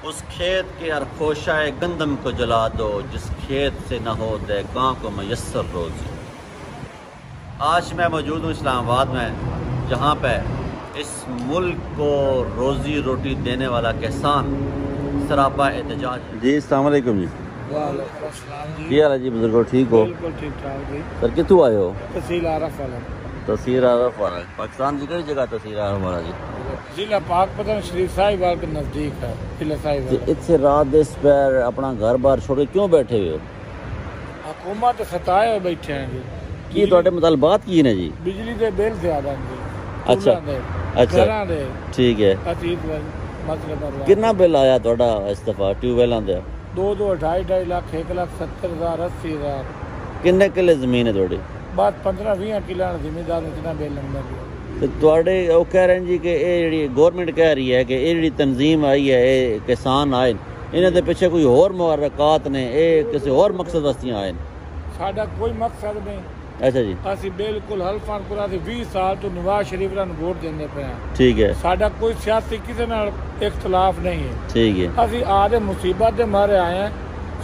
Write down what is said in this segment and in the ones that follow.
اس کھیت کے ارخوشۂ گندم کو جلا دو جس کھیت سے نہ ہو دہقاں کو میسر روزی۔ آج میں موجود ہوں اسلام آباد میں، جہاں پہ اس ملک کو روزی روٹی دینے والا کسان سراپا احتجاج ہے۔ جی السلام علیکم جی۔ وعلیکم السلام جی۔ کیا حال ہے جی بزرگو، ٹھیک ہو؟ بالکل ٹھیک ٹھاک جی۔ سر کتوں آئے ہو؟ تحصیل عارف والا۔ تحصیل عارف والا پاکستان کی کئی جگہ تحصیل عارف والا جی؟ ضلع پاک پتن شریف صاحب کے نزدیک ہے ضلع صاحب جی اتنے رات دے پیر اپنا گھر بار چھوڑ کے کیوں بیٹھے ہوئے ہو؟ حکومت ستائے ہوئے بیٹھے ہیں جی۔ کی تواڈے مطالبات کی نے جی؟ بجلی دے بل زیادہ ہیں جی۔ اچھا اچھا گھراں دے ٹھیک ہے۔ مسئلے پر کتنا بل آیا تواڈا اس دفعہ ٹیوب ویلاں دے؟ 2.5 لاکھ 1,70,000 80,000۔ کنے کلے زمین ہے تواڈی؟ بات 15-20 کلہ زمیندار اتنا بل لگتا ہے۔ تے تواڈے او کہہ رہے ہیں جی کہ اے جڑی گورنمنٹ کہہ رہی ہے کہ اے جڑی تنظیم آئی ہے اے کسان آئے انہاں دے پیچھے کوئی اور محرکات نے، اے کسی اور مقصد واسطے آئے؟ ساڈا کوئی مقصد نہیں۔ اچھا جی اسی بالکل حلفاں پورا 20 سال تو نواز شریف نوں ووٹ دیندے پے ہیں۔ ٹھیک ہے ساڈا کوئی سیاسی کسی نال اختلاف نہیں ہے۔ ٹھیک ہے اسی آدھے مصیبت دے مارے آئے ہیں۔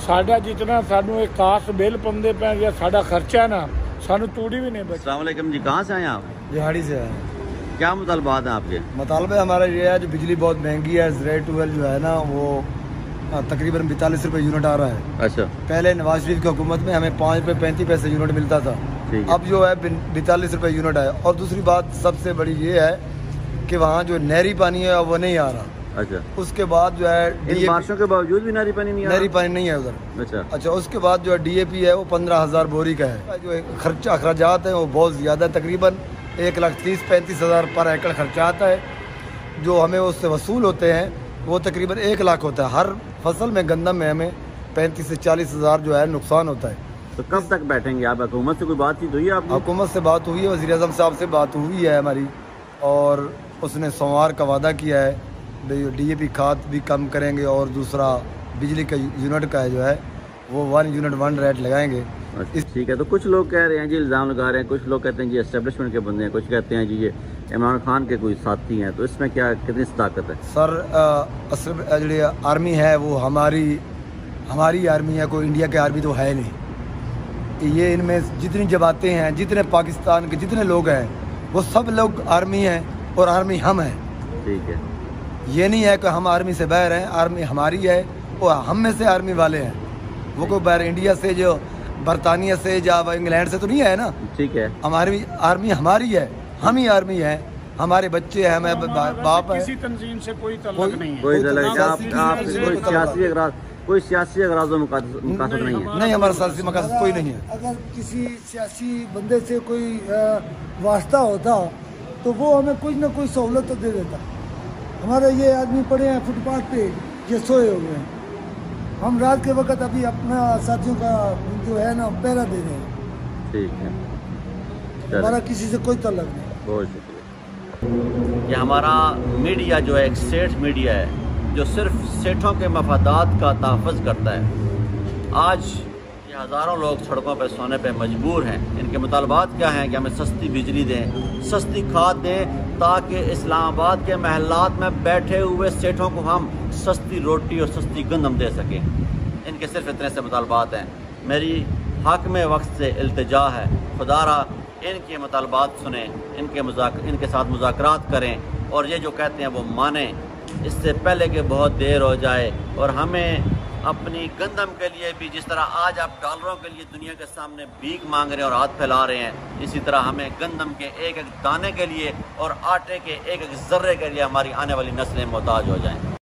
ساڈا جتنا سانوں ایک کاس بل پندے پے یا ساڈا خرچہ ہے نا سانوں توڑی بھی نہیں بچ۔ السلام علیکم جی، کہاں سے آئے آپ؟ دہاڑی سے ہے۔ کیا مطالبات ہیں آپ کے؟ مطالبہ ہمارا یہ ہے جو بجلی بہت مہنگی ہے، زرعی ٹویل جو ہے نا وہ تقریباً 42 روپے یونٹ آ رہا ہے۔ اچھا پہلے نواز شریف کی حکومت میں ہمیں 5 روپے 35 پیسے یونٹ ملتا تھا، اب جو ہے 42 روپے یونٹ ہے۔ اور دوسری بات سب سے بڑی یہ ہے کہ وہاں جو نہری پانی ہے وہ نہیں آ رہا۔ اچھا اس کے بعد جو ہے ان بارشوں کے باوجود بھی نہری پانی نہیں آ رہا؟ نہری پانی نہیں ہے ادھر۔ اچھا اچھا اس کے بعد جو ہے ڈی اے پی ہے وہ 15,000 بوری کا ہے۔ جو اخراجات ہیں وہ بہت زیادہ ہے، تقریباً 1,30,000-35,000 پر ایکڑ خرچہ آتا ہے۔ جو ہمیں اس سے وصول ہوتے ہیں وہ تقریباً 1 لاکھ ہوتا ہے۔ ہر فصل میں گندم میں ہمیں 35 سے 40,000 جو ہے نقصان ہوتا ہے۔ تو کب تک بیٹھیں گے آپ؟ حکومت سے کوئی بات چیت ہوئی ہے آپ کی؟ حکومت سے بات ہوئی ہے، وزیر اعظم صاحب سے بات ہوئی ہے ہماری، اور اس نے سوموار کا وعدہ کیا ہے ڈی اے پی کھاد بھی کم کریں گے، اور دوسرا بجلی کا یونٹ کا جو ہے وہ 1 یونٹ 1 ریٹ لگائیں گے۔ ٹھیک ہے۔ تو کچھ لوگ کہہ رہے ہیں جی، الزام لگا رہے ہیں، کچھ لوگ کہتے ہیں جی اسٹیبلشمنٹ کے بندے ہیں، کچھ کہتے ہیں جی یہ عمران خان کے کوئی ساتھی ہیں، تو اس میں کیا کتنی صداقت ہے؟ سر اصل جڑی آرمی ہے وہ ہماری آرمی ہے، کوئی انڈیا کی آرمی تو ہے نہیں۔ یہ ان میں جتنی جماعتیں ہیں، جتنے پاکستان کے جتنے لوگ ہیں وہ سب لوگ آرمی ہیں، اور آرمی ہم ہیں۔ ٹھیک ہے، یہ نہیں ہے کہ ہم آرمی سے باہر ہیں، آرمی ہماری ہے، اور ہم میں سے آرمی والے ہیں۔ وہ کوئی باہر انڈیا سے جو برطانیہ سے یا انگلینڈ سے تو نہیں ہے نا۔ ٹھیک ہے، ہماری آرمی ہماری ہے، ہم ہی آرمی ہیں، ہمارے بچے ہیں، ہمارے باپ ہیں۔ کسی تنظیم سے کوئی تعلق نہیں ہے۔ کوئی کوئی سیاسی اغراض و مقاصد نہیں ہے؟ نہیں، ہمارا سیاسی مقاصد کوئی نہیں ہے۔ اگر کسی سیاسی بندے سے کوئی واسطہ ہوتا تو وہ ہمیں کچھ نہ کوئی سہولت تو دے دیتا۔ ہمارے یہ آدمی پڑے ہیں فٹ پاتھ پہ، یہ سوئے ہوئے ہیں، ہم رات کے وقت ابھی اپنا ساتھیوں کا جو ہے نا پہرا دے رہے ہیں۔ ٹھیک ہے، ہمارا کسی سے کوئی تعلق نہیں۔ بہت شکریہ۔ یہ ہمارا میڈیا جو ہے ایک سیٹھ میڈیا ہے، جو صرف سیٹھوں کے مفادات کا تحفظ کرتا ہے۔ آج یہ ہزاروں لوگ سڑکوں پہ سونے پہ مجبور ہیں۔ ان کے مطالبات کیا ہیں کہ ہمیں سستی بجلی دیں، سستی کھاد دیں، تاکہ اسلام آباد کے محلات میں بیٹھے ہوئے سیٹھوں کو ہم سستی روٹی اور سستی گندم دے سکیں۔ ان کے صرف اتنے سے مطالبات ہیں۔ میری حق میں وقت سے التجا ہے، خدا را ان کے مطالبات سنیں، ان کے ساتھ مذاکرات کریں، اور یہ جو کہتے ہیں وہ مانیں، اس سے پہلے کہ بہت دیر ہو جائے، اور ہمیں اپنی گندم کے لیے بھی، جس طرح آج آپ ڈالروں کے لیے دنیا کے سامنے بھیک مانگ رہے ہیں اور ہاتھ پھیلا رہے ہیں، اسی طرح ہمیں گندم کے ایک ایک دانے کے لیے اور آٹے کے ایک ایک ذرے کے لیے ہماری آنے والی نسلیں محتاج ہو جائیں۔